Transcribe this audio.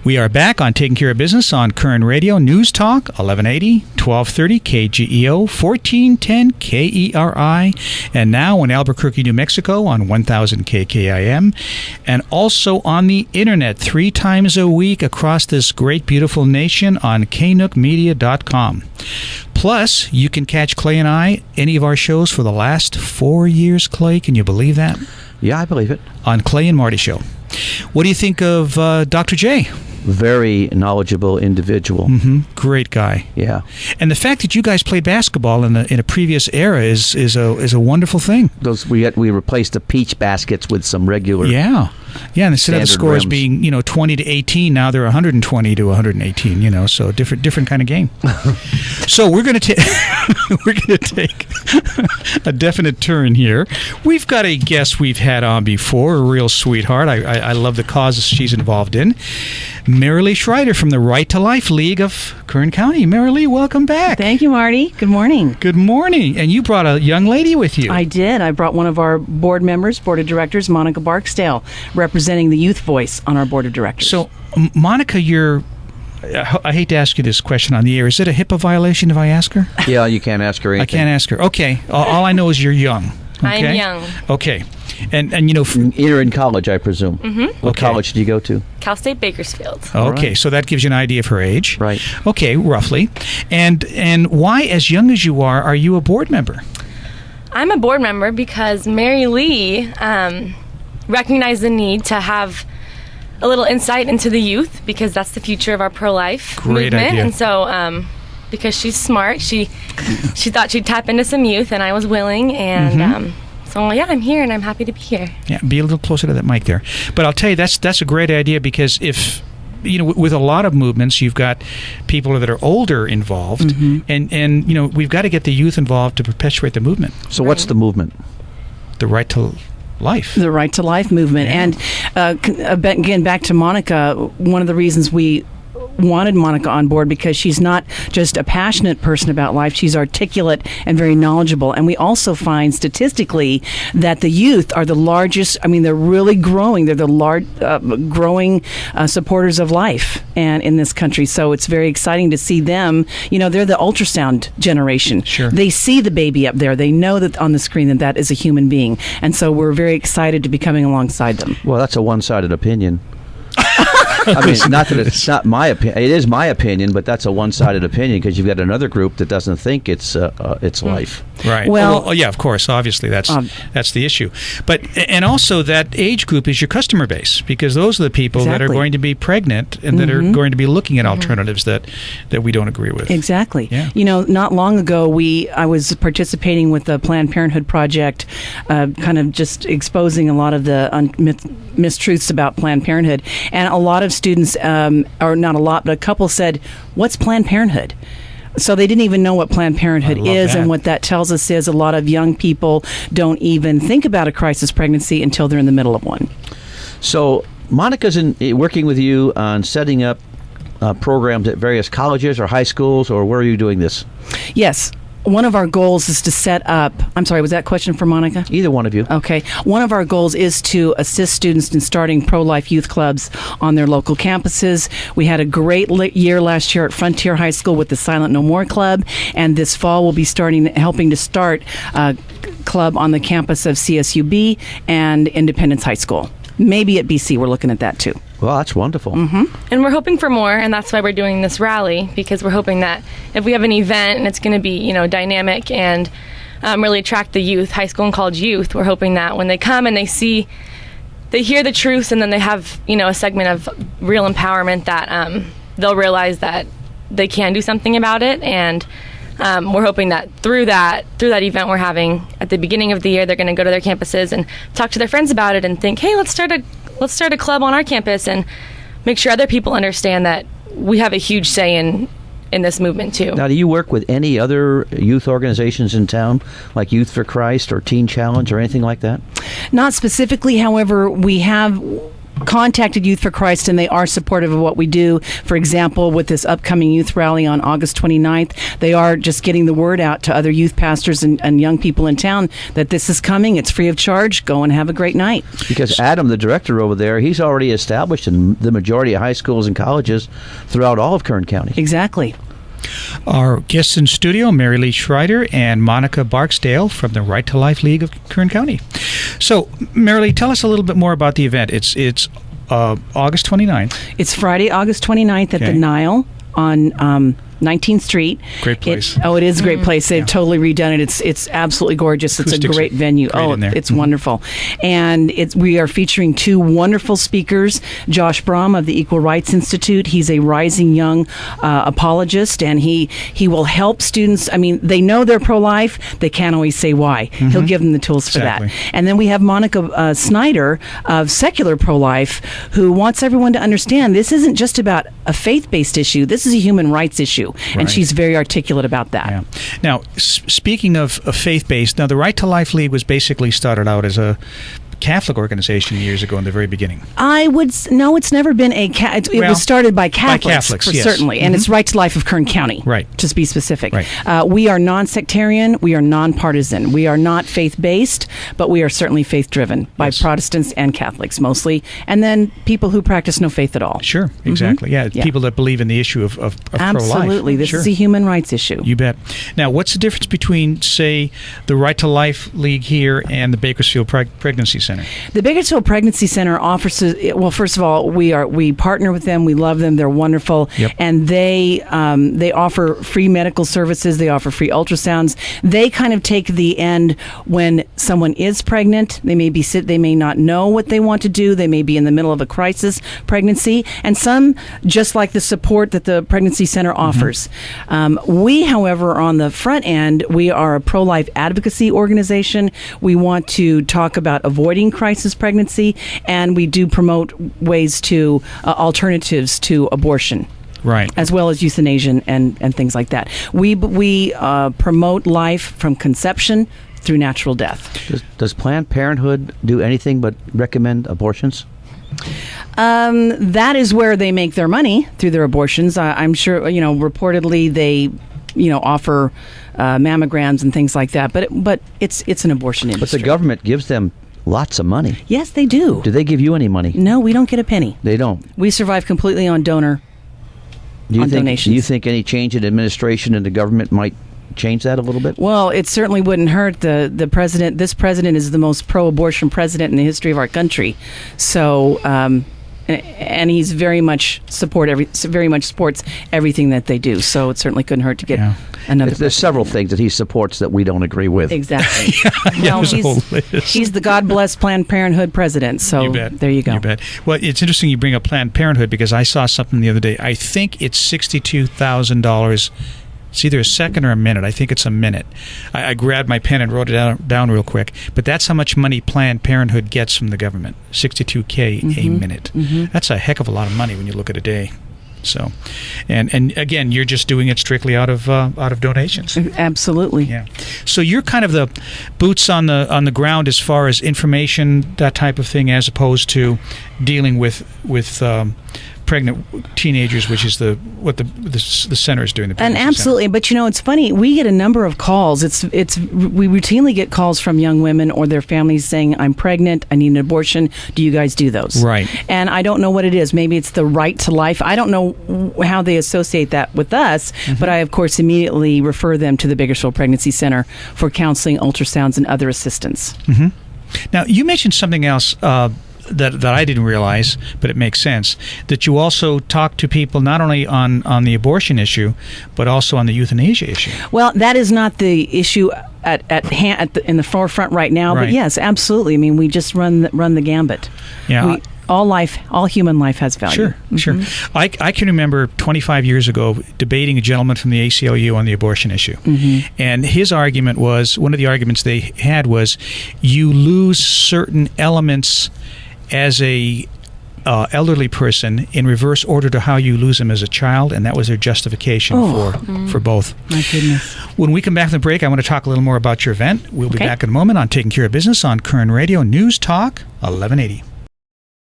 We are back on Taking Care of Business on Kern Radio, News Talk, 1180, 1230 KGEO, 1410 KERI, and now in Albuquerque, New Mexico on 1000 KKIM, and also on the internet 3 times a week across this great, beautiful nation on knookmedia.com. Plus, you can catch Clay and I, any of our shows for the last 4 years, Clay. Can you believe that? Yeah, I believe it. On Clay and Marty Show. What do you think of Dr. J? Very knowledgeable individual. Great guy. Yeah. And the fact that you guys played basketball in a previous era is a wonderful thing. We replaced the peach baskets with some regular. Yeah. And instead of the scores rims. being 20 to 18, now they're 120 to 118. So different kind of game. So we're going to take a definite turn here. We've got a guest we've had on before, a real sweetheart. I love the causes she's involved in. Marylee Shrider from the Right to Life League of Kern County. Marylee, welcome back. Thank you, Marty. Good morning. Good morning. And you brought a young lady with you. I did. I brought one of our board members, board of directors, Monica Barksdale, representing the youth voice on our board of directors. So, Monica, I hate to ask you this question on the air. Is it a HIPAA violation if I ask her? Yeah, you can't ask her anything. I can't ask her. Okay. All I know is you're young. Okay? I'm young. Okay. And you're in college, I presume. What college did you go to? Cal State Bakersfield. Okay, right. So that gives you an idea of her age. Right. Okay, roughly. And why, as young as you are you a board member? I'm a board member because Marylee recognized the need to have a little insight into the youth because that's the future of our pro-life Great movement. idea. And so because she's smart, she thought she'd tap into some youth, and I was willing. And so, yeah, I'm here, and I'm happy to be here. Yeah, be a little closer to that mic there. But I'll tell you, that's a great idea because if, with a lot of movements, you've got people that are older involved, and we've got to get the youth involved to perpetuate the movement. So what's the movement? The Right to Life. The Right to Life movement. Yeah. And again, back to Monica, one of the reasons we wanted Monica on board because she's not just a passionate person about life, she's articulate and very knowledgeable. And we also find statistically that the youth are the largest, they're really growing. They're the growing supporters of life and in this country. So it's very exciting to see them. They're the ultrasound generation. Sure. They see the baby up there. They know that on the screen that is a human being. And so we're very excited to be coming alongside them. Well, that's a one-sided opinion. Not that it's not my opinion. It is my opinion, but that's a one-sided opinion because you've got another group that doesn't think it's life. Right. Well, yeah, of course. Obviously, that's the issue. But and also that age group is your customer base because those are the people that are going to be pregnant and that are going to be looking at alternatives that we don't agree with. Exactly. Yeah. Not long ago, I was participating with the Planned Parenthood project, kind of just exposing a lot of the mistruths about Planned Parenthood, and a lot of students, or not a lot, but a couple said, "What's Planned Parenthood?" So they didn't even know what Planned Parenthood is, and what that tells us is a lot of young people don't even think about a crisis pregnancy until they're in the middle of one. So Monica's working with you on setting up programs at various colleges or high schools, or where are you doing this? Yes. One of our goals is to set up... I'm sorry, was that a question for Monica? Either one of you. Okay. One of our goals is to assist students in starting pro-life youth clubs on their local campuses. We had a great year last year at Frontier High School with the Silent No More Club, and this fall we'll be helping to start a club on the campus of CSUB and Independence High School. Maybe at BC, we're looking at that too. Well, that's wonderful. And we're hoping for more, and that's why we're doing this rally, because we're hoping that if we have an event and it's going to be, dynamic and really attract the youth, high school and college youth, we're hoping that when they come and they hear the truths, and then they have, a segment of real empowerment, that they'll realize that they can do something about it. And we're hoping that through that event we're having at the beginning of the year, they're going to go to their campuses and talk to their friends about it and think, hey, let's start a club on our campus, and make sure other people understand that we have a huge say in this movement too. Now, do you work with any other youth organizations in town, like Youth for Christ or Teen Challenge or anything like that? Not specifically. However, we have contacted Youth for Christ, and they are supportive of what we do. For example, with this upcoming youth rally on August 29th, they are just getting the word out to other youth pastors and young people in town that this is coming. It's free of charge. Go and have a great night. Because Adam, the director over there, he's already established in the majority of high schools and colleges throughout all of Kern County. Exactly. Our guests in studio, Marylee Shrider and Monica Barksdale from the Right to Life League of Kern County. So, Marylee, tell us a little bit more about the event. It's August 29th. It's Friday, August 29th at the Nile on 19th Street. Great place. It is a great place. They've totally redone it. It's absolutely gorgeous. It's a great venue. It's wonderful. And we are featuring two wonderful speakers. Josh Brahm of the Equal Rights Institute. He's a rising young apologist, and he will help students. I mean, they know they're pro-life. They can't always say why. He'll give them the tools for that. And then we have Monica Snyder of Secular Pro-Life, who wants everyone to understand this isn't just about a faith-based issue. This is a human rights issue. And she's very articulate about that. Yeah. Now, speaking of faith-based, now the Right to Life League was basically started out as a Catholic organization years ago in the very beginning. It's never been it was started by Catholics yes. Certainly, and it's Right to Life of Kern County, to be specific. We are non-sectarian, we are non-partisan, we are not faith-based, but we are certainly faith-driven by Protestants and Catholics mostly, and then people who practice no faith at all. Sure, exactly. People that believe in the issue of pro-life. Absolutely, this is a human rights issue. You bet. Now, what's the difference between, say, the Right to Life League here and the Bakersfield Pregnancy Center? The Bakersfield Pregnancy Center offers, well, first of all, we partner with them. We love them. They're wonderful. And they offer free medical services. They offer free ultrasounds. They kind of take the end when someone is pregnant. They may not know what they want to do. They may be in the middle of a crisis pregnancy. And some just like the support that the Pregnancy Center offers. We, however, are on the front end. We are a pro-life advocacy organization. We want to talk about avoiding crisis pregnancy, and we do promote ways to alternatives to abortion. As well as euthanasia and things like that. We promote life from conception through natural death. Does Planned Parenthood do anything but recommend abortions? That is where they make their money, through their abortions. I'm sure, reportedly they offer mammograms and things like that, but it's an abortion industry. But the government gives them lots of money. Yes, they do. Do they give you any money? No, we don't get a penny. They don't. We survive completely on donations. Do you think any change in administration in the government might change that a little bit? Well, it certainly wouldn't hurt. The president. This president is the most pro-abortion president in the history of our country. So, and he's very much supports everything that they do. So it certainly couldn't hurt to get another. There's several things that he supports that we don't agree with. Exactly. He's the God bless Planned Parenthood president. So there you go. You bet. Well, it's interesting you bring up Planned Parenthood because I saw something the other day. I think it's $62,000. It's either a second or a minute. I think it's a minute. I grabbed my pen and wrote it down real quick. But that's how much money Planned Parenthood gets from the government. $62K a minute. That's a heck of a lot of money when you look at a day. So, and again, you're just doing it strictly out of donations. Absolutely. Yeah. So you're kind of the boots on the ground as far as information, that type of thing, as opposed to dealing with pregnant teenagers, which is what the center is doing. And absolutely, but it's funny. We get a number of calls. We routinely get calls from young women or their families saying, "I'm pregnant. I need an abortion. Do you guys do those?" Right. And I don't know what it is. Maybe it's the Right to Life. I don't know how they associate that with us, but I of course immediately refer them to the Bakersfield Pregnancy Center for counseling, ultrasounds, and other assistance. Now, you mentioned something else. That I didn't realize, but it makes sense, that you also talk to people not only on the abortion issue, but also on the euthanasia issue. Well, that is not the issue at hand in the forefront right now, but yes, absolutely. I mean, we just run the gambit. Yeah. All human life has value. Sure. I can remember 25 years ago debating a gentleman from the ACLU on the abortion issue. And his argument was, one of the arguments they had was, you lose certain elements as a elderly person in reverse order to how you lose them as a child, and that was their justification for both. My goodness. When we come back from the break, I want to talk a little more about your event. We'll be back in a moment on Taking Care of Business on Kern Radio News Talk 1180.